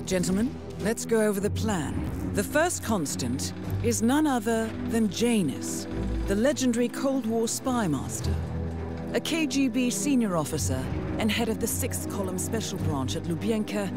Gentlemen, let's go over the plan. The first constant is none other than Janus, the legendary Cold War spy master. A KGB senior officer and head of the 6th Column Special Branch at Lubyanka,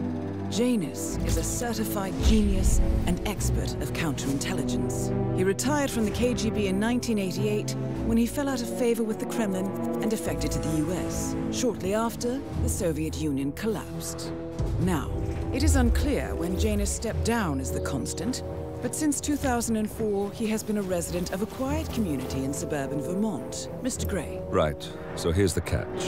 Janus is a certified genius and expert of counterintelligence. He retired from the KGB in 1988 when he fell out of favor with the Kremlin and defected to the US. Shortly after, the Soviet Union collapsed. Now, it is unclear when Janus stepped down as the constant, but since 2004, he has been a resident of a quiet community in suburban Vermont. Mr. Gray. Right. So here's the catch.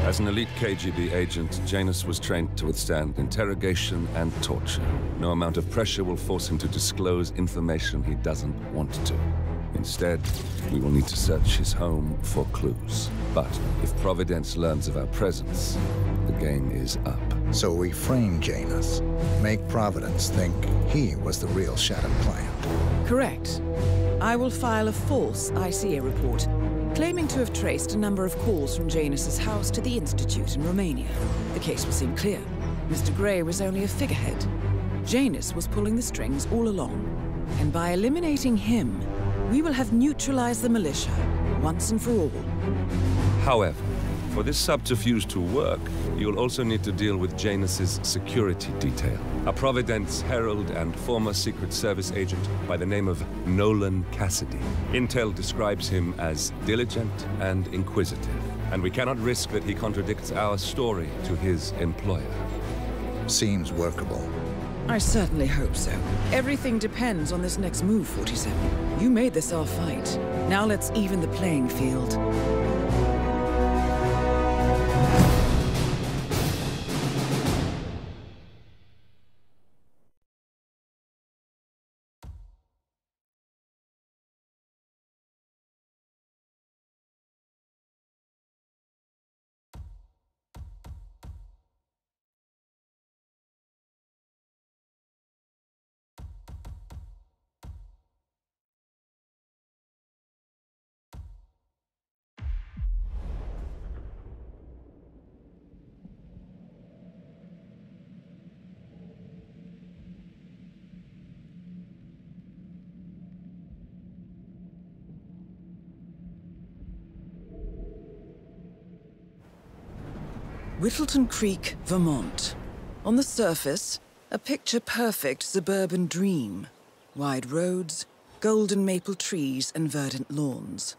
As an elite KGB agent, Janus was trained to withstand interrogation and torture. No amount of pressure will force him to disclose information he doesn't want to. Instead, we will need to search his home for clues. But if Providence learns of our presence, the game is up. So we frame Janus, make Providence think he was the real shattered client. Correct. I will file a false ICA report, claiming to have traced a number of calls from Janus's house to the Institute in Romania. The case will seem clear. Mr. Gray was only a figurehead. Janus was pulling the strings all along. And by eliminating him, we will have neutralized the militia, once and for all. However, for this subterfuge to work, you'll also need to deal with Janus's security detail. A Providence herald and former Secret Service agent by the name of Nolan Cassidy. Intel describes him as diligent and inquisitive, and we cannot risk that he contradicts our story to his employer. Seems workable. I certainly hope so. Everything depends on this next move, 47. You made this our fight. Now let's even the playing field. Whittleton Creek, Vermont. On the surface, a picture-perfect suburban dream. Wide roads, golden maple trees, and verdant lawns.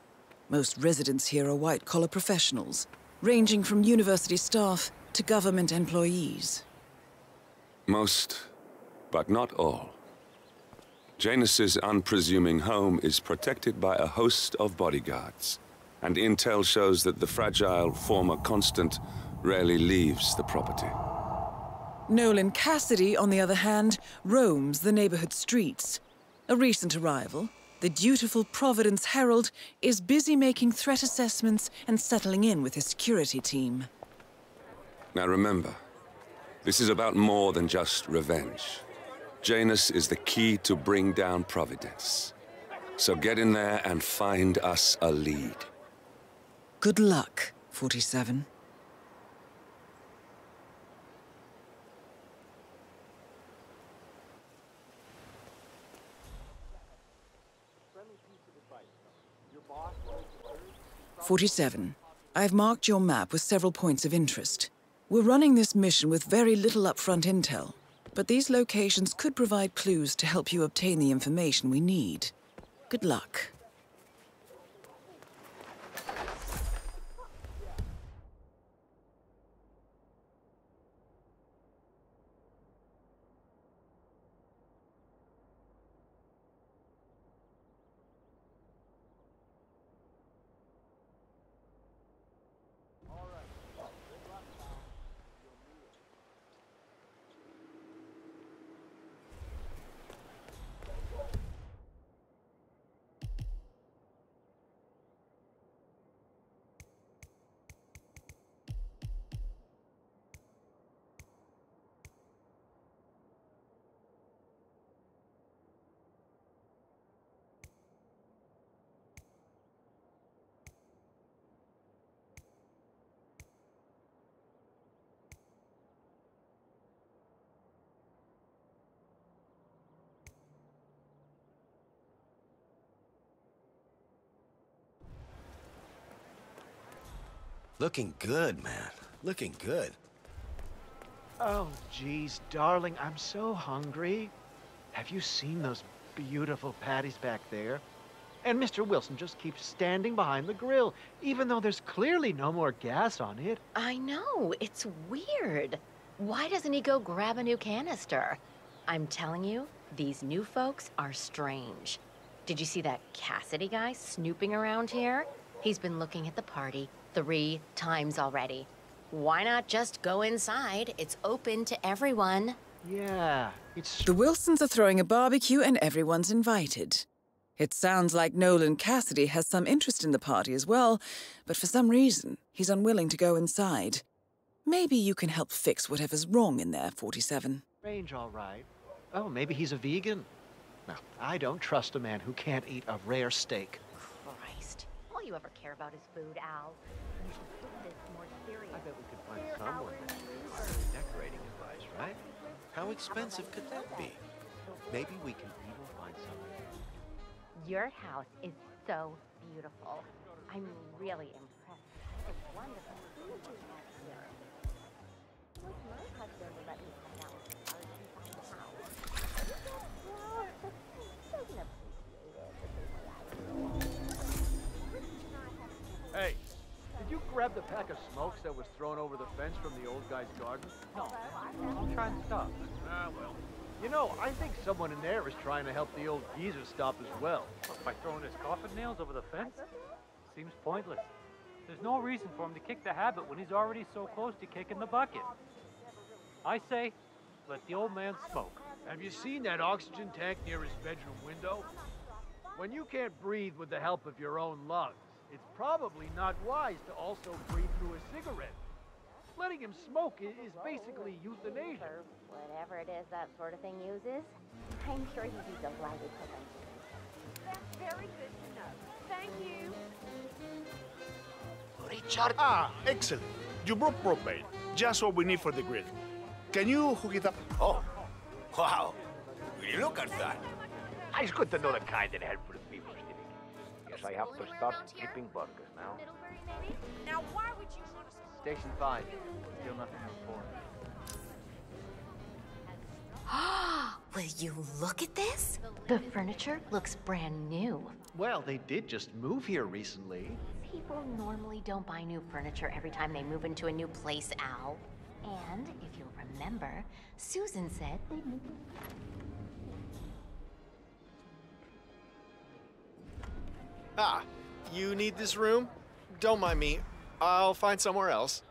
Most residents here are white-collar professionals, ranging from university staff to government employees. Most, but not all. Janus's unpresuming home is protected by a host of bodyguards, and intel shows that the fragile former constant rarely leaves the property. Nolan Cassidy, on the other hand, roams the neighborhood streets. A recent arrival, the dutiful Providence Herald is busy making threat assessments and settling in with his security team. Now remember, this is about more than just revenge. Janus is the key to bring down Providence. So get in there and find us a lead. Good luck, 47. I've marked your map with several points of interest. We're running this mission with very little upfront intel, but these locations could provide clues to help you obtain the information we need. Good luck. Looking good, man. Looking good. Oh, geez, darling, I'm so hungry. Have you seen those beautiful patties back there? And Mr. Wilson just keeps standing behind the grill, even though there's clearly no more gas on it. I know, it's weird. Why doesn't he go grab a new canister? I'm telling you, these new folks are strange. Did you see that Cassidy guy snooping around here? He's been looking at the party 3 times already. Why not just go inside? It's open to everyone. Yeah, it's... The Wilsons are throwing a barbecue and everyone's invited. It sounds like Nolan Cassidy has some interest in the party as well, but for some reason, he's unwilling to go inside. Maybe you can help fix whatever's wrong in there, 47. Strange, all right. Oh, maybe he's a vegan. Now, I don't trust a man who can't eat a rare steak. Christ. All you ever care about is food, Al. You should put this more serious. I bet we could find someone with decorating advice, right? How expensive could that be? Maybe we can even find someone. Your house is so beautiful. I'm really impressed. It's wonderful. Who would you have here? Would my husband let me hang out with her inside the house? Well, doesn't appreciate it. Hey, did you grab the pack of smokes that was thrown over the fence from the old guy's garden? No, I'm trying to stop. Ah, well. You know, I think someone in there is trying to help the old geezer stop as well. By throwing his coffin nails over the fence? Seems pointless. There's no reason for him to kick the habit when he's already so close to kicking the bucket. I say, let the old man smoke. Have you seen that oxygen tank near his bedroom window? When you can't breathe with the help of your own lungs, it's probably not wise to also breathe through a cigarette. Letting him smoke is basically euthanasia. For whatever it is that sort of thing uses, I'm sure he'd be delighted to lend you. That's very good to know. Thank you. Richard. Ah, excellent. You brought propane. Just what we need for the grill. Can you hook it up? Oh, wow. Will you look at that? It's good to know the kind that help for the people, Stevie. Guess I have to start flipping burgers now. Now, why would you want to... Station 5. Still nothing to report. Will you look at this? The furniture looks brand new. Well, they did just move here recently. People normally don't buy new furniture every time they move into a new place, Al. And if you'll remember, Susan said they'd move. Ah, you need this room? Don't mind me. I'll find somewhere else.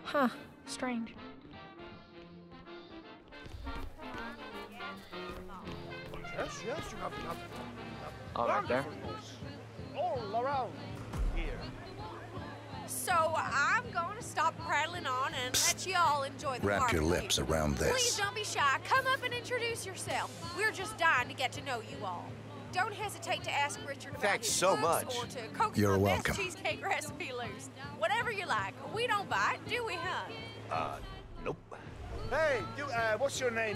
Huh. Strange. Yes, yes, you have All right there. all around here. So I'm going to stop prattling on and let you all enjoy the Wrap your barbecue. lips around Please this. don't be shy. Come up and introduce yourself. We're just dying to get to know you all. Don't hesitate to ask Richard about Thanks his so books much. or to coax You're my welcome. best cheesecake recipe loose. Whatever you like. We don't bite, do we, huh? Nope. Hey, you, what's your name?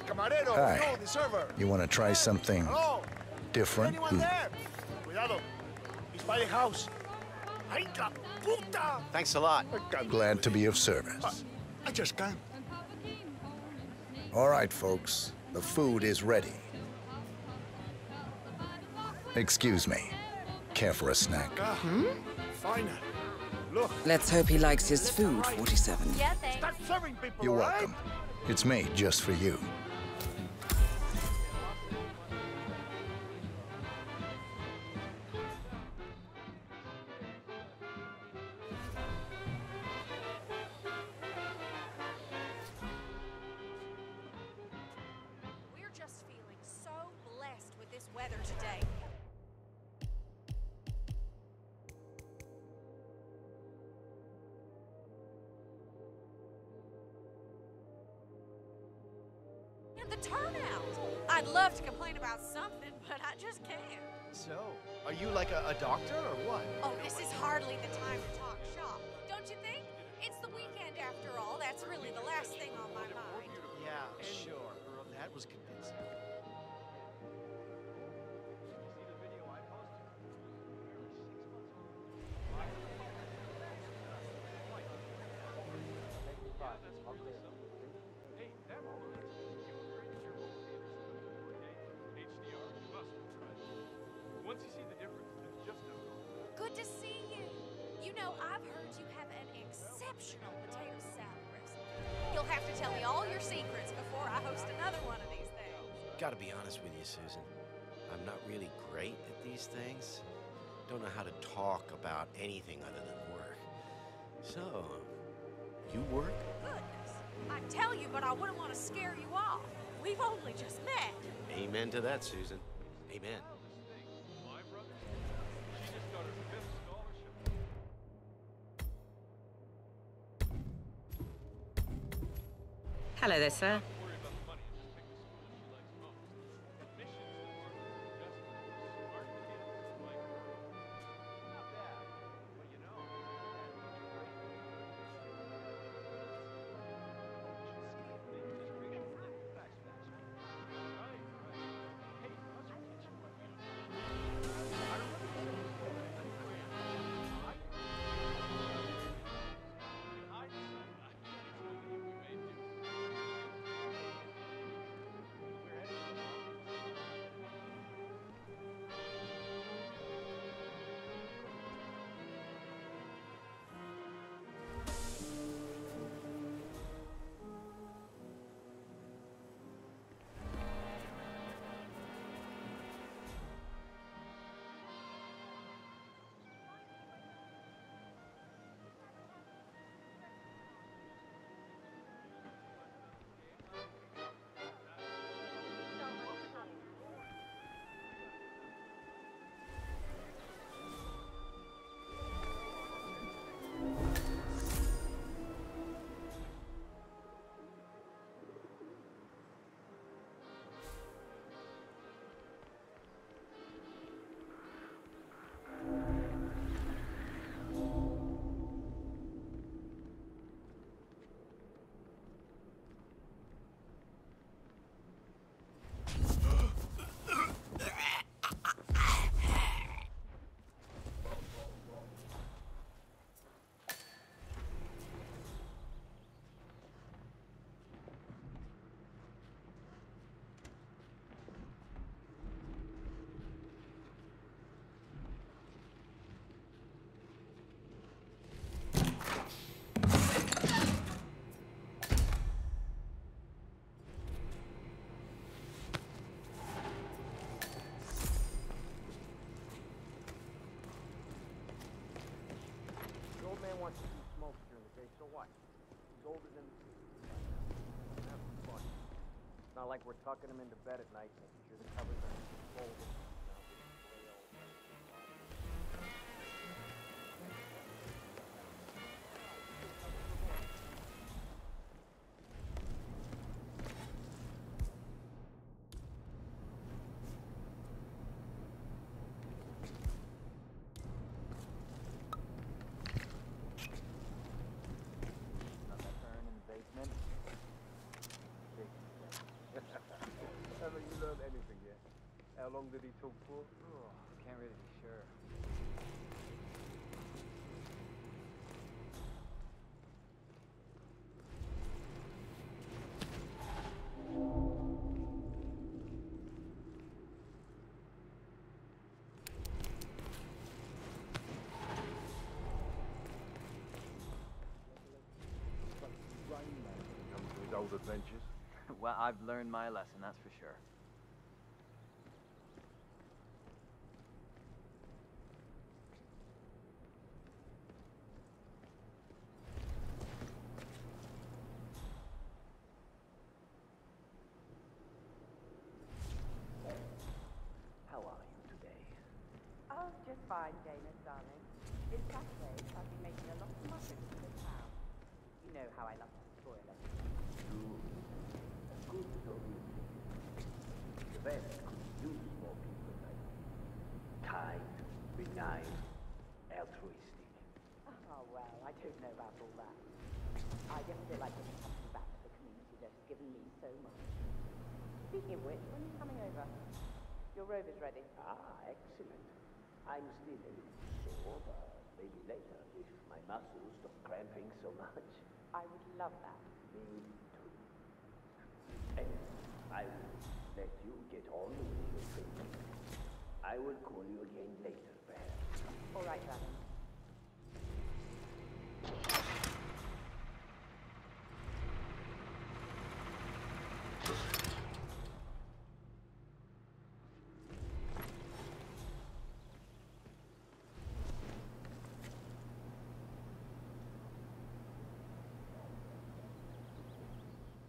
Camarero? Hi. No, the server. You want to try something Hello? different? Anyone there? Cuidado. He's by the house. Ay, la puta! Thanks a lot. I can't Glad do to it. be of service. I just can't. All right, folks. The food is ready. Excuse me. Care for a snack? Fine. Look. Let's hope he likes his food, 47. Yeah, thanks. Start serving people, You're all right? welcome. It's made just for you. weather today. And the turnout! I'd love to complain about something, but I just can't. So, are you like a doctor or what? Oh, this is hardly the time to talk shop, don't you think? It's the weekend after all. That's really the last thing on my mind. Yeah, sure. That was convincing. Once you see the difference, it's just no. Good to see you. You know, I've heard you have an exceptional potato salad recipe. You'll have to tell me all your secrets before I host another one of these things. Gotta be honest with you, Susan. I'm not really great at these things. Don't know how to talk about anything other than work. So, you work? Goodness. I'd tell you, but I wouldn't want to scare you off. We've only just met. Amen to that, Susan. Amen. My brother, she just got her 5th scholarship. Hello there, sir. Worry about the money and just pick the school she likes most. Admissions department just smart kids like her. Not bad, but you know, wants to do smoke during the day, so what? He's older than have some fun. It's not like we're tucking him into bed at night, making sure the covers are folded. Haven't you learned anything yet? How long did he talk for? Oh, can't really be sure. Comes to his old adventures. Well, I've learned my lesson, that's for sure. Hello. fine, Janus, darling. It's Saturday, so I've been making a lot of muffins for the town. You know how I love to spoil it. Good story. The best could use more people like you. Kind, benign, altruistic. Oh, well, I don't know about all that. I just feel like giving something back to the community that has given me so much. Speaking of which, when are you coming over? Your robe is ready. Ah, excellent. I'm still a little sore, but maybe later, if my muscles stop cramping so much. I would love that. Me too. And I will let you get on with your training. I will call you again later, perhaps. All right, darling.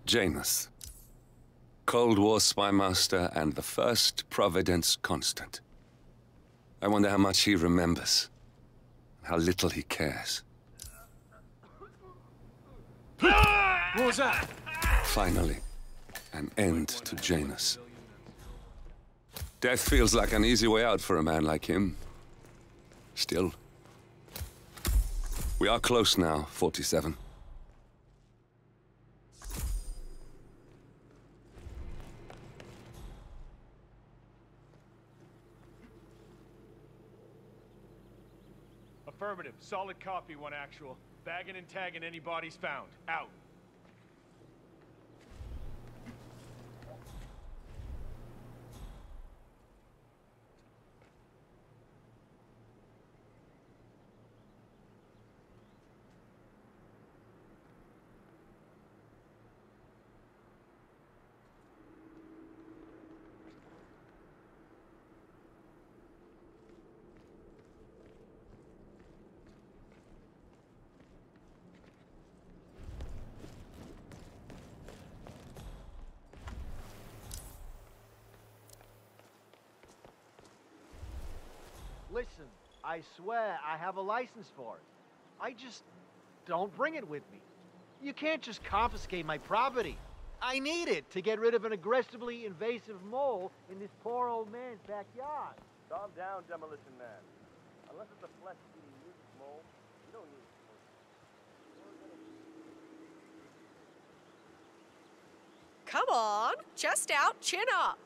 Janus. Cold War spy master and the first Providence constant. I wonder how much he remembers. How little he cares. What was that? Finally, an end to Janus. Death feels like an easy way out for a man like him. Still. We are close now, 47. Affirmative. Solid copy, one actual. Bagging and tagging any bodies found. Out. Listen, I swear I have a license for it. I just don't bring it with me. You can't just confiscate my property. I need it to get rid of an aggressively invasive mole in this poor old man's backyard. Calm down, Demolition Man. Unless it's a flesh-eating mutant mole, you don't need it. Come on, chest out, chin up.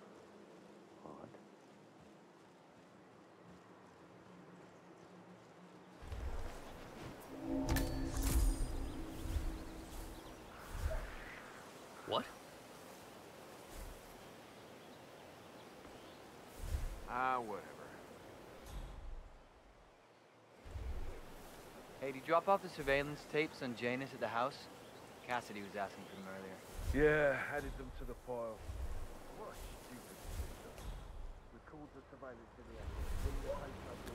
What? Whatever. Hey, did you drop off the surveillance tapes on Janus at the house? Cassidy was asking for them earlier. Yeah, added them to the file. What a stupid system. Record the surveillance in the action. Bring the tape up to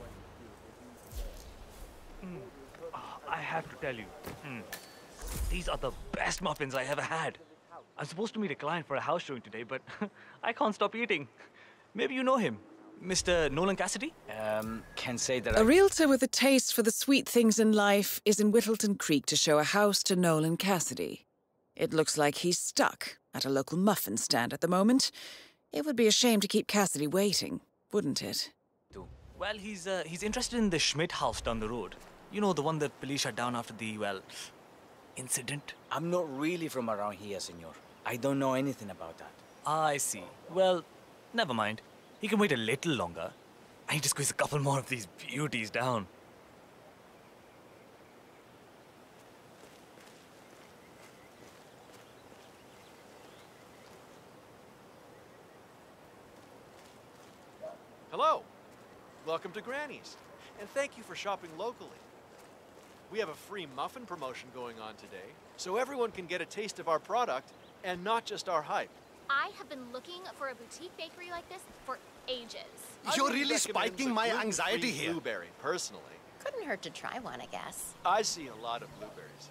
execute. I have to tell you, these are the best muffins I ever had. I'm supposed to meet a client for a house showing today, but I can't stop eating. Maybe you know him, Mr. Nolan Cassidy? Can say that A realtor with a taste for the sweet things in life is in Whittleton Creek to show a house to Nolan Cassidy. It looks like he's stuck at a local muffin stand at the moment. It would be a shame to keep Cassidy waiting, wouldn't it? Well, he's interested in the Schmidt house down the road. You know, the one the police shut down after the, well, incident? I'm not really from around here, senor. I don't know anything about that. I see. Well, never mind. He can wait a little longer. I need to squeeze a couple more of these beauties down. Hello. Welcome to Granny's. And thank you for shopping locally. We have a free muffin promotion going on today, so everyone can get a taste of our product and not just our hype. I have been looking for a boutique bakery like this for ages. You're really spiking my anxiety here. Blueberry, personally. Couldn't hurt to try one, I guess. I see a lot of blueberries.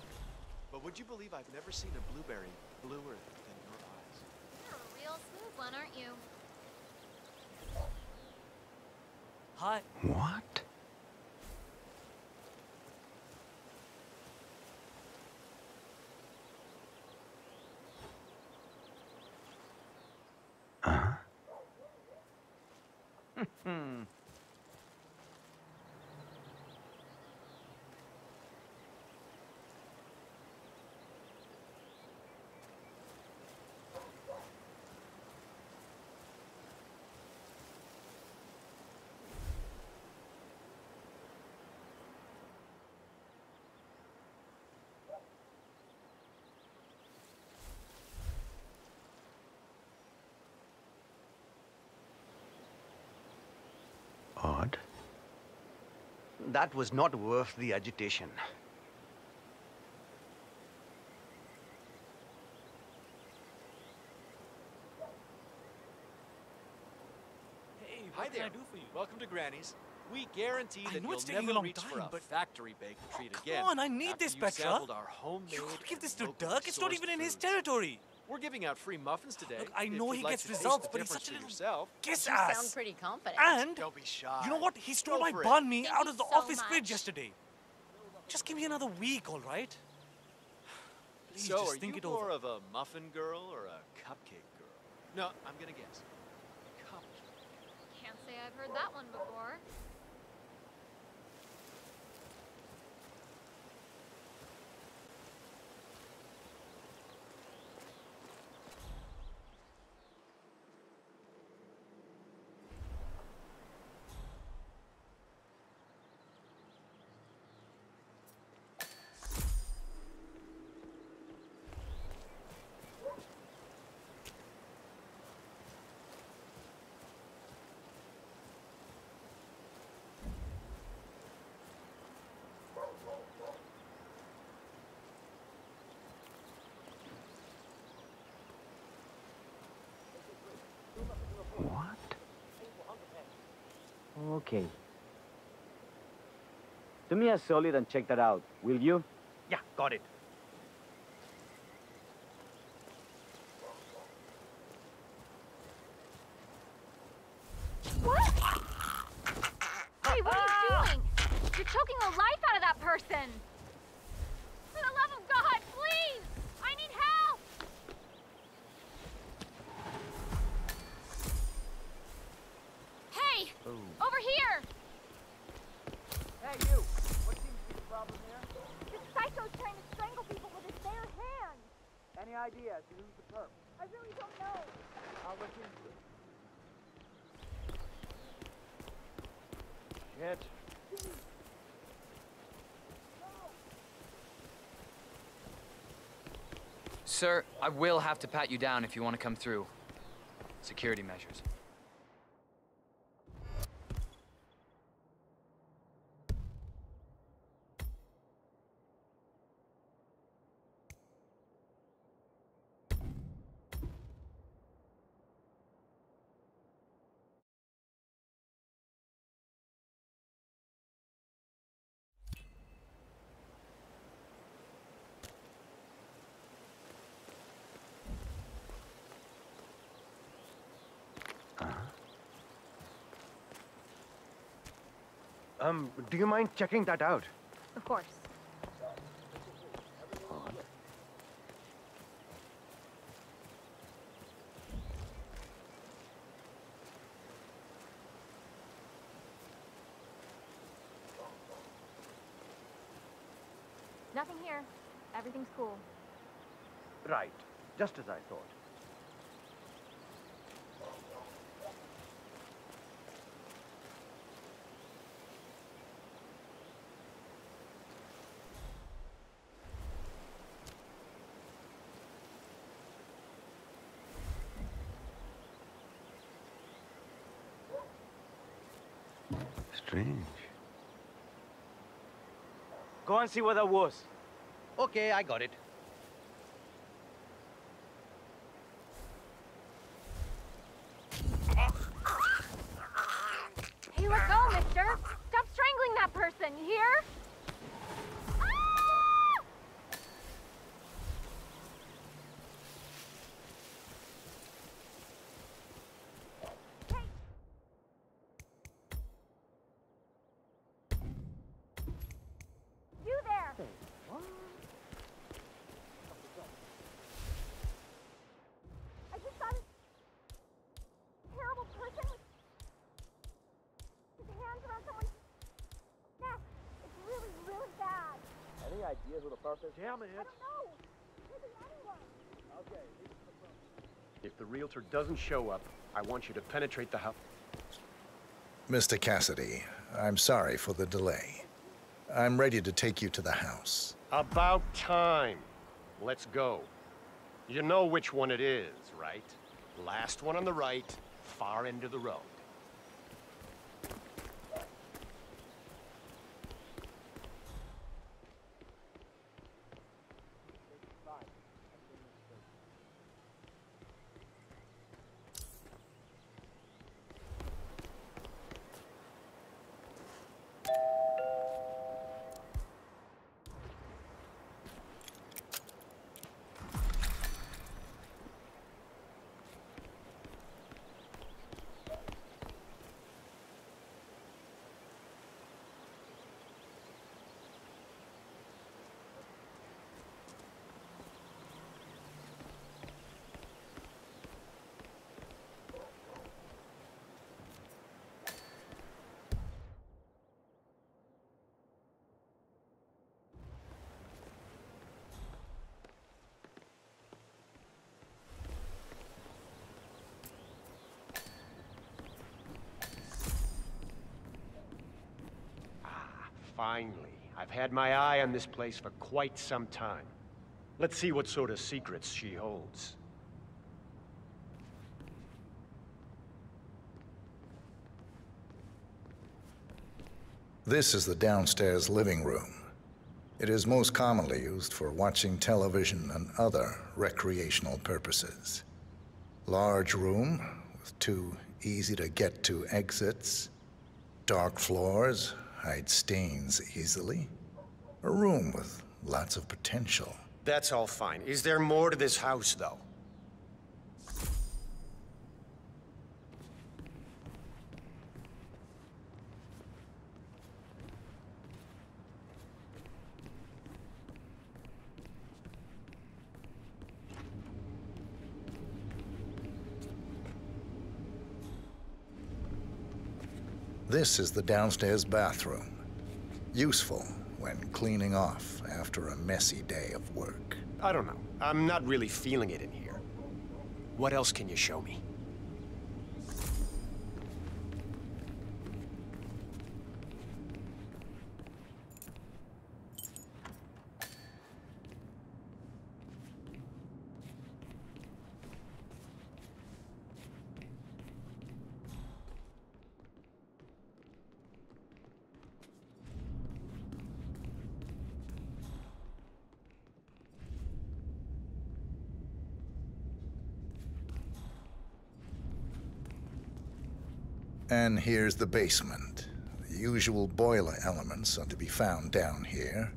But would you believe I've never seen a blueberry bluer than your eyes? You're a real smooth one, aren't you? Hi. What? That was not worth the agitation. Hey, Hi what there. can I do for you? Welcome to Granny's. We guarantee that know you'll it's taking a never long reach time, for a but- factory baked treat again. Come on, I need after this, you've Petra. sampled our homemade You can't give this to and locally Dirk. It's not sourced even in his foods. territory. We're giving out free muffins today. Look, I if know you'd he like gets to taste results, the but he's difference such a for little yourself. kiss You ass. sound pretty confident. And Don't be shy. you know what? He stole Go my for it. banh mi Thank out you of the so office fridge much. yesterday. Just give me another week, all right? Please, So, just are think you it over. more of a muffin girl or a cupcake girl? No, I'm gonna guess. Can't say I've heard that one before. What? Okay. Do me a solid and check that out, will you? Yeah, got it. What? Hey, what are you doing? You're choking the life out of that person. For the love of God, please! I need help! Hey! Over here! Hey, you! What seems to be the problem here? This psycho's trying to strangle people with his bare hands! Any idea as to who's the perp? I really don't know. I'll look into it. Shit. Sir, I will have to pat you down if you want to come through. Security measures. Do you mind checking that out? Of course. Nothing here. Everything's cool. Right. Just as I thought. Strange. Go and see what that was. Okay, I got it. Hey, let go, mister! Stop strangling that person, you hear? Ah! You there! I just saw this terrible person with his hands around someone's neck. It's really, really bad. Any idea who the perp is? Damn it. I don't know. Maybe anyone. Okay. If the realtor doesn't show up, I want you to penetrate the house. Mr. Cassidy, I'm sorry for the delay. I'm ready to take you to the house. About time. Let's go. You know which one it is, right? Last one on the right, far end of the road. Finally. I've had my eye on this place for quite some time. Let's see what sort of secrets she holds. This is the downstairs living room. It is most commonly used for watching television and other recreational purposes. Large room with 2 easy-to-get-to exits. Dark floors hide stains easily. A room with lots of potential. That's all fine. Is there more to this house, though? This is the downstairs bathroom. Useful when cleaning off after a messy day of work. I don't know. I'm not really feeling it in here. What else can you show me? And here's the basement. The usual boiler elements are to be found down here.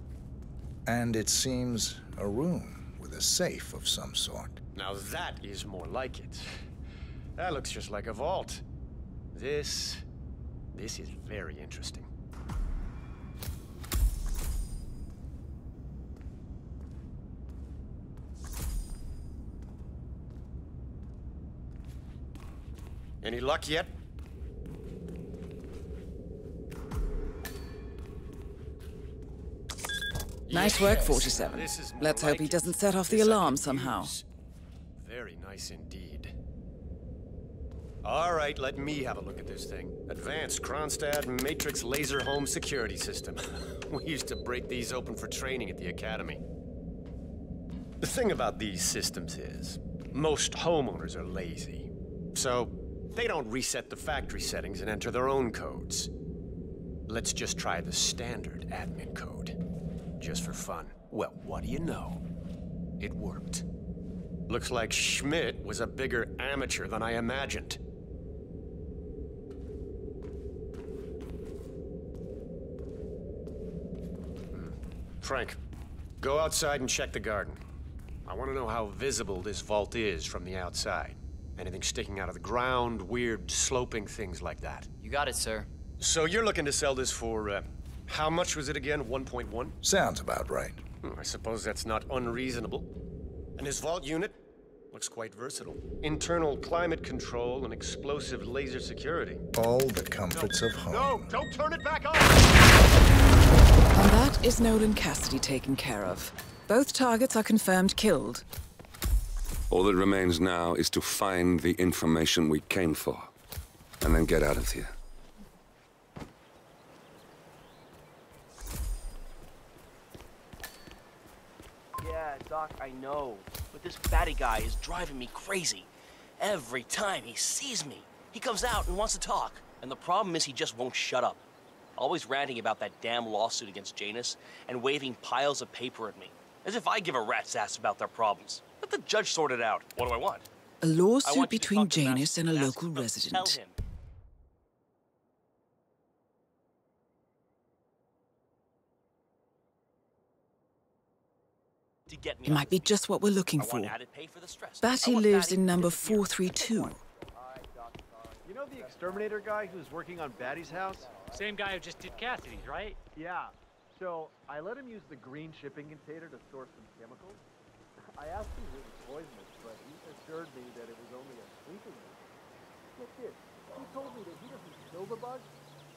And it seems a room with a safe of some sort. Now that is more like it. That looks just like a vault. This is very interesting. Any luck yet? Nice work, 47. Let's hope he doesn't set off the alarm somehow. Very nice indeed. All right, let me have a look at this thing. Advanced Kronstadt Matrix Laser Home Security System. We used to break these open for training at the academy. The thing about these systems is, most homeowners are lazy. So, they don't reset the factory settings and enter their own codes. Let's just try the standard admin code. Just for fun. Well, what do you know? It worked. Looks like Schmidt was a bigger amateur than I imagined. Frank, go outside and check the garden. I want to know how visible this vault is from the outside. Anything sticking out of the ground, weird sloping things like that. You got it, sir. So you're looking to sell this for, how much was it again? 1.1? Sounds about right. I suppose that's not unreasonable. And his vault unit looks quite versatile. Internal climate control and explosive laser security. All the comforts of home. No, don't turn it back on! And that is Nolan Cassidy taken care of. Both targets are confirmed killed. All that remains now is to find the information we came for, and then get out of here. Yeah, Doc, I know. But this batty guy is driving me crazy. Every time he sees me, he comes out and wants to talk. And the problem is he just won't shut up. Always ranting about that damn lawsuit against Janus and waving piles of paper at me. As if I give a rat's ass about their problems. Let the judge sort it out. What do I want? A lawsuit between Janus and a local resident. Tell him. To get me It might be just what we're looking for. Batty lives in number 432. You know the exterminator guy who's working on Batty's house? Same guy who just did Cassidy's, right? Yeah. So I let him use the green shipping container to store some chemicals. I asked him if it was poisonous, but he assured me that it was only a sleeping agent. Look this. He told me that he doesn't kill the bugs,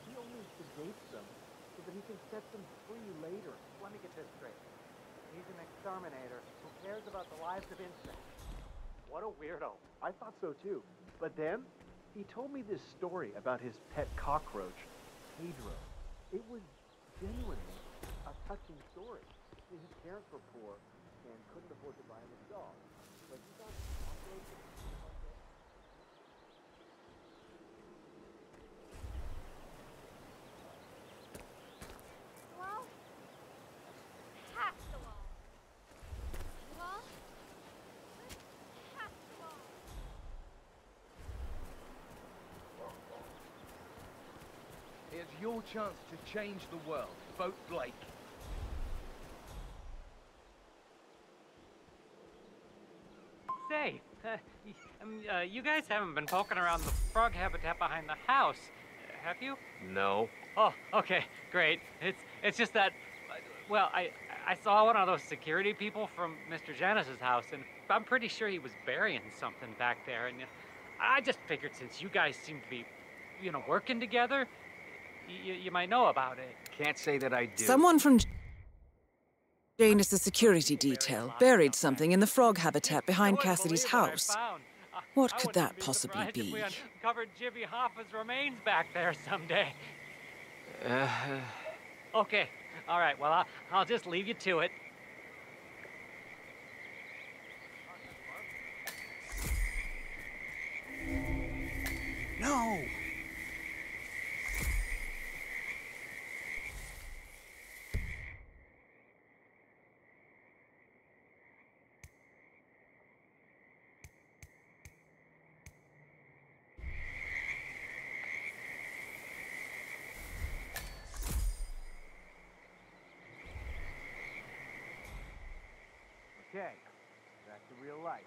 he only sedates them so that he can set them free later. Let me get this straight. He's an exterminator who cares about the lives of insects. What a weirdo. I thought so too. But then, he told me this story about his pet cockroach, Pedro. It was genuinely a touching story. His parents were poor and couldn't afford to buy him a doll. But he got off-road to Well, pass along. Well, pass along. Here's your chance to change the world. Vote Blake. Say, you guys haven't been poking around the frog habitat behind the house, have you? No. Oh, okay, great. It's just that, well, I saw one of those security people from Mr. Janus's house, and I'm pretty sure he was burying something back there, and I just figured since you guys seem to be, working together, you might know about it. Can't say that I do. Someone from Janus' security detail buried something in the frog habitat behind Cassidy's house. What could that possibly be? If we uncovered Jimmy Hoffa's remains back there someday. Okay, all right, well, I'll just leave you to it. No! Okay, back to real life.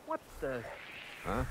What the? Huh?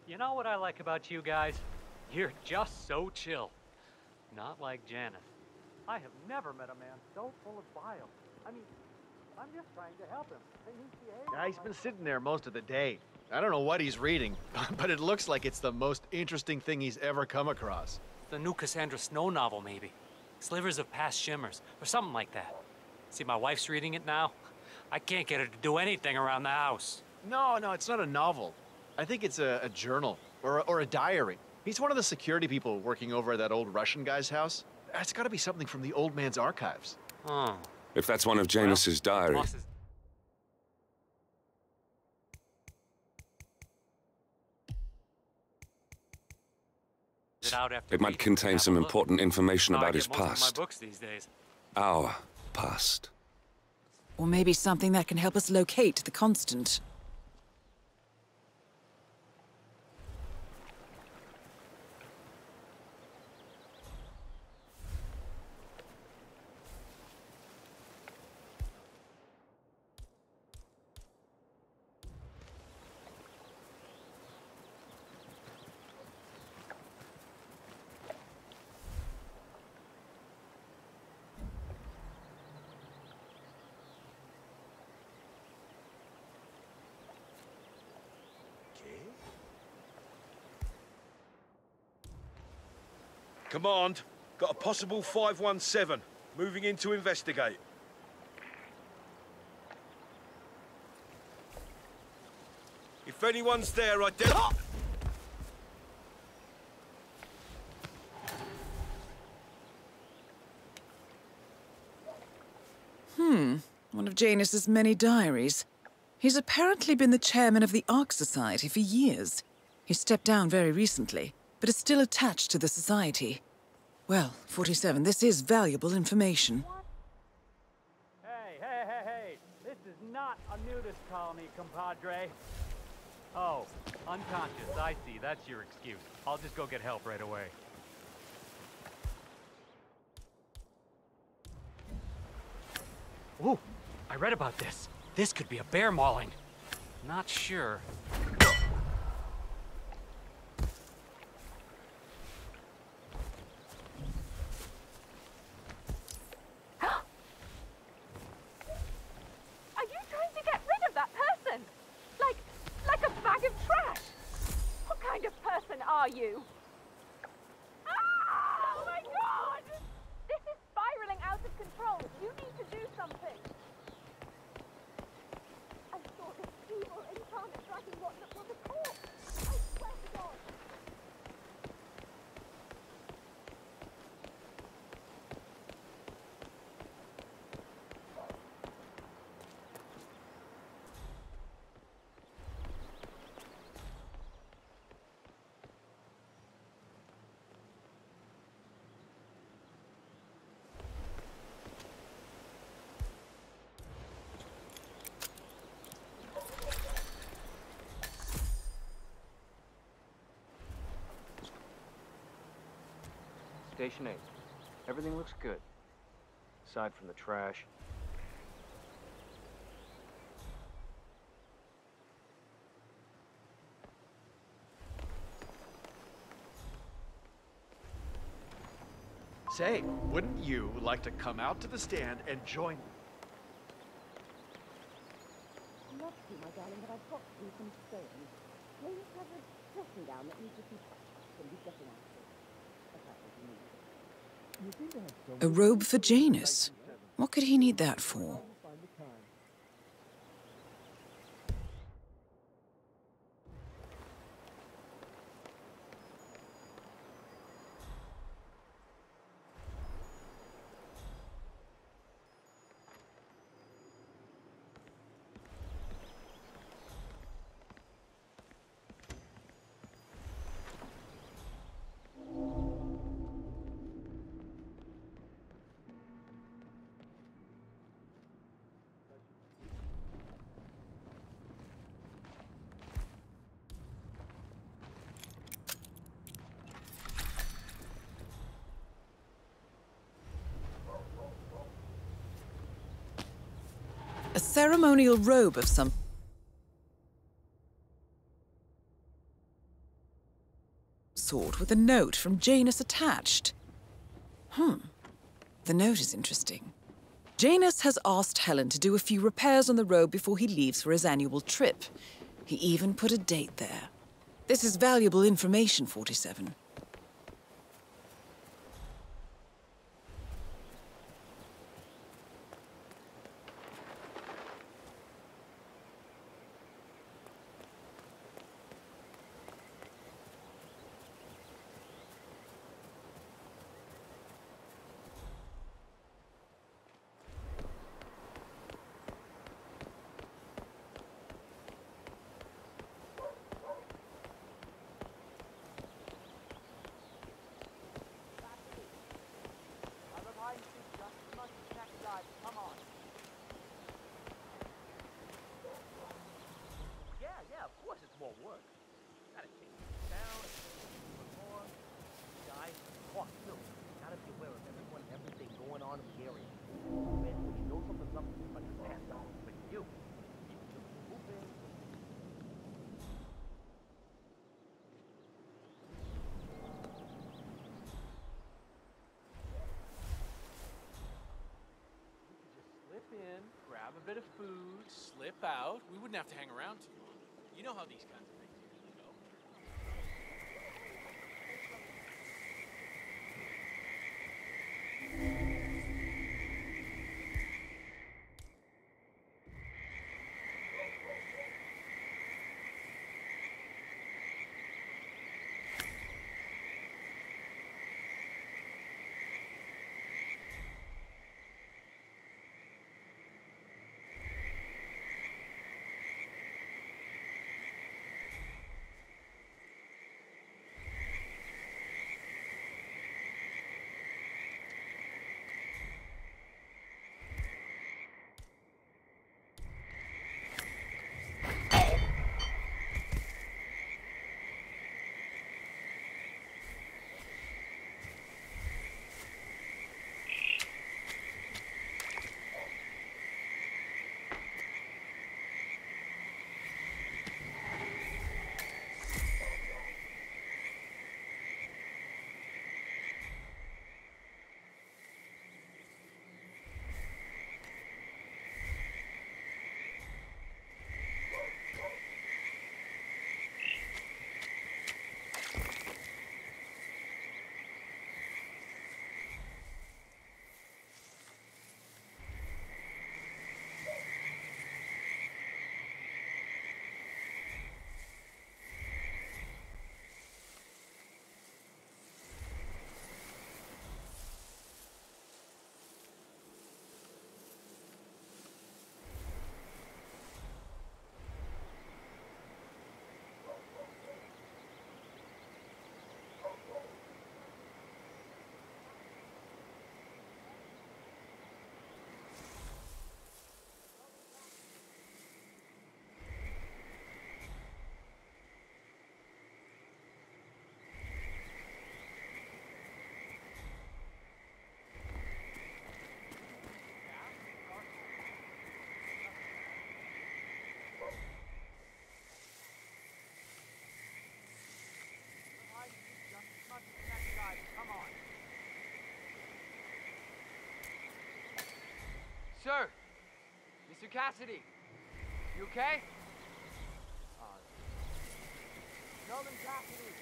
You know what I like about you guys? You're just so chill. Not like Janus. I have never met a man so full of bile. I mean, I'm just trying to help him. And he's behaving. He's been sitting there most of the day. I don't know what he's reading, but it looks like it's the most interesting thing he's ever come across. The new Cassandra Snow novel, maybe. Slivers of Past Shimmers, or something like that. See, my wife's reading it now. I can't get her to do anything around the house. No, it's not a novel. I think it's a journal or a diary. He's one of the security people working over at that old Russian guy's house. It's got to be something from the old man's archives. Oh. If that's one of Janus's diaries. It might contain some important information about his past. My books these days. Our past. Or maybe something that can help us locate the Constant. Command, got a possible 517. Moving in to investigate. If anyone's there, One of Janus's many diaries. He's apparently been the chairman of the Ark Society for years. He stepped down very recently, but is still attached to the society. Well, 47, this is valuable information. Hey. This is not a nudist colony, compadre. Oh, unconscious. I see. That's your excuse. I'll just go get help right away. Ooh, I read about this. This could be a bear mauling. Not sure. Are you trying to get rid of that person? Like a bag of trash? What kind of person are you? Ah! Oh my god! This is spiraling out of control. You need to do something. I saw this evil incarnate dragging what looked like a corpse. I swear to God. Station 8. Everything looks good. Aside from the trash. Say, wouldn't you like to come out to the stand and join me? I'd love to, my darling, but I've got to do some sewing. Please have a dressing gown that needs to be can be getting out. A robe for Janus? What could he need that for? A ceremonial robe of some sort with a note from Janus attached. The note is interesting. Janus has asked Helen to do a few repairs on the robe before he leaves for his annual trip. He even put a date there. This is valuable information, 47. Yeah, of course it's more work. Gotta take it down, more. Guys, talk too. Gotta be aware of everyone and everything going on in the area. Man, when you know something's up, like a fast up. But you move in. Slip in, grab a bit of food, slip out. We wouldn't have to hang around too long. You know how these kinds of things usually go. sir. Mr. Cassidy. You okay? Sheldon Cassidy.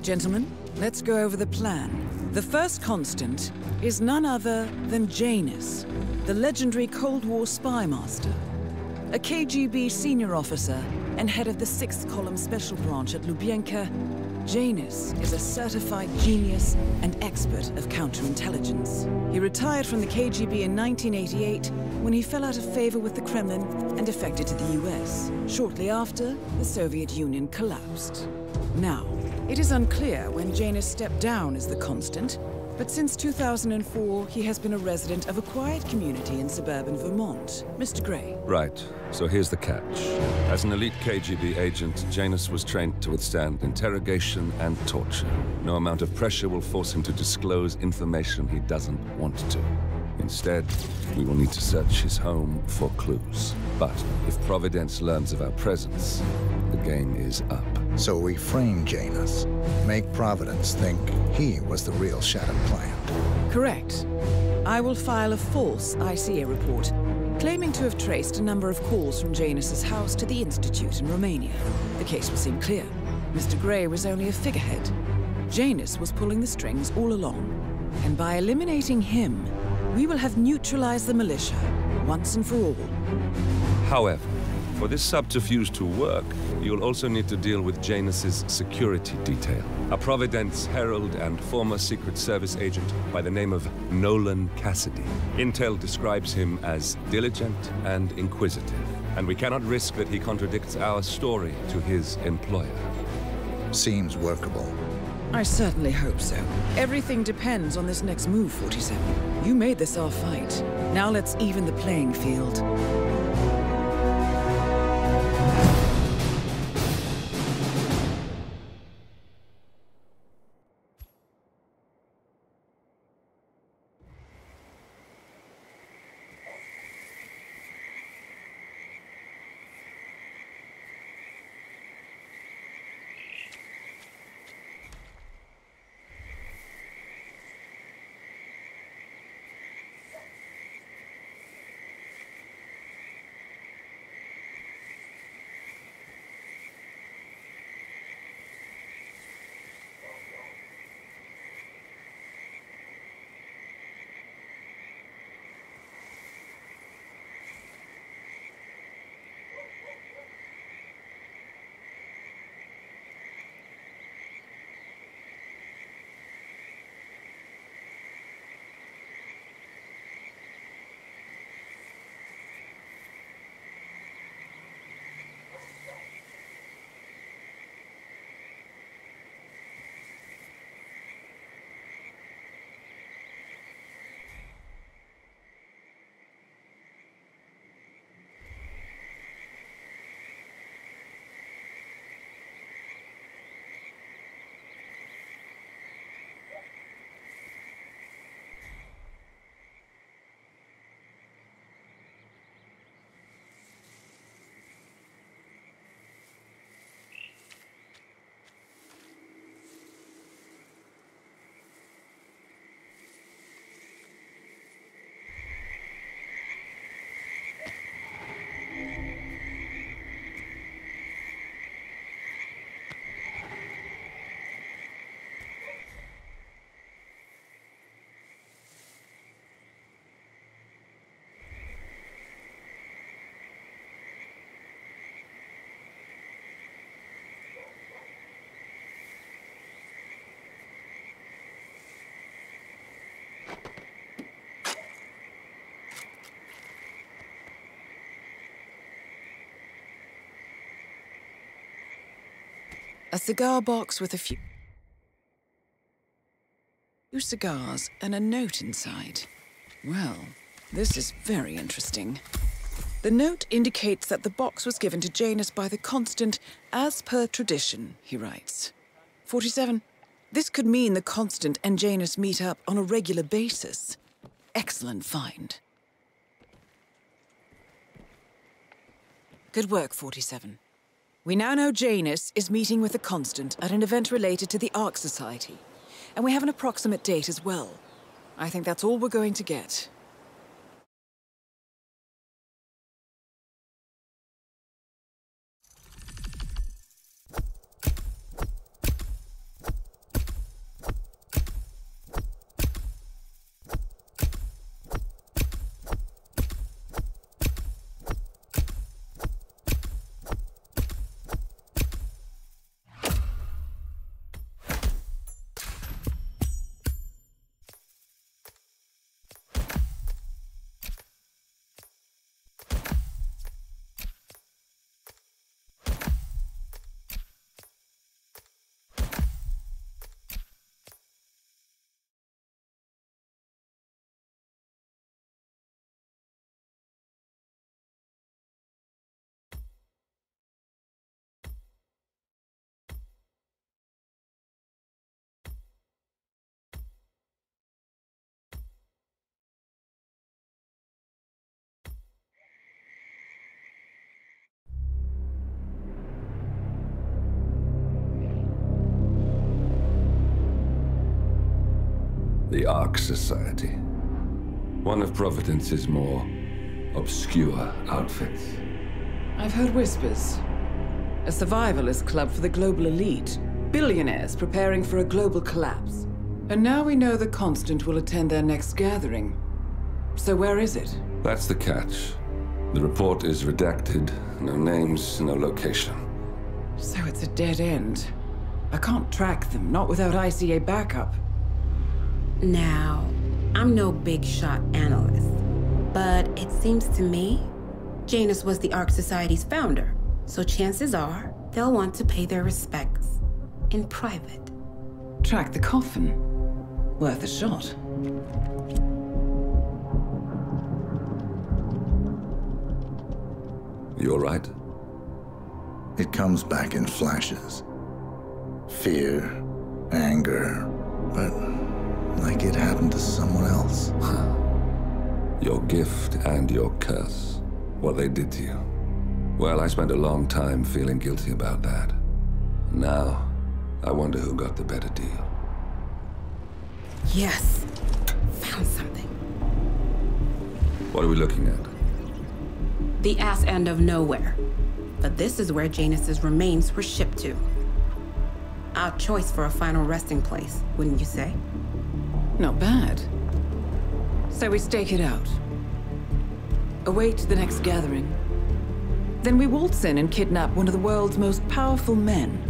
Gentlemen, let's go over the plan. The first constant is none other than Janus, the legendary Cold War spy master, a KGB senior officer and head of the 6th Column Special Branch at Lubyanka, Janus is a certified genius and expert of counterintelligence. He retired from the KGB in 1988 when he fell out of favor with the Kremlin and defected to the US. Shortly after, the Soviet Union collapsed. Now, it is unclear when Janus stepped down as the Constant, but since 2004, he has been a resident of a quiet community in suburban Vermont. Mr. Gray. Right. So here's the catch. As an elite KGB agent, Janus was trained to withstand interrogation and torture. No amount of pressure will force him to disclose information he doesn't want to. Instead, we will need to search his home for clues. But if Providence learns of our presence, the game is up. So we frame Janus, make Providence think he was the real Shattered client. Correct. I will file a false ICA report, claiming to have traced a number of calls from Janus's house to the Institute in Romania. The case will seem clear. Mr. Gray was only a figurehead. Janus was pulling the strings all along. And by eliminating him, we will have neutralized the militia, once and for all. However, for this subterfuge to work, you'll also need to deal with Janus's security detail. A Providence herald and former Secret Service agent by the name of Nolan Cassidy. Intel describes him as diligent and inquisitive, and we cannot risk that he contradicts our story to his employer. Seems workable. I certainly hope so. Everything depends on this next move, 47. You made this our fight. Now let's even the playing field. A cigar box with a few cigars and a note inside. Well, this is very interesting. The note indicates that the box was given to Janus by the Constant as per tradition, he writes. 47. This could mean the Constant and Janus meet up on a regular basis. Excellent find. Good work, 47. We now know Janus is meeting with the Constant at an event related to the Ark Society, and we have an approximate date as well. I think that's all we're going to get. The Ark Society. One of Providence's more obscure outfits. I've heard whispers. A survivalist club for the global elite. Billionaires preparing for a global collapse. And now we know the Constant will attend their next gathering. So where is it? That's the catch. The report is redacted. No names, no location. So it's a dead end. I can't track them, not without ICA backup. Now, I'm no big shot analyst, but it seems to me Janus was the Ark Society's founder, so chances are they'll want to pay their respects in private. Track the coffin. Worth a shot. You all right? It comes back in flashes. Fear, anger, but like it happened to someone else. Your gift and your curse. What they did to you. Well, I spent a long time feeling guilty about that. Now, I wonder who got the better deal. Yes. Found something. What are we looking at? The ass end of nowhere. But this is where Janus's remains were shipped to. Our choice for a final resting place, wouldn't you say? Not bad. So we stake it out. Await the next gathering. Then we waltz in and kidnap one of the world's most powerful men.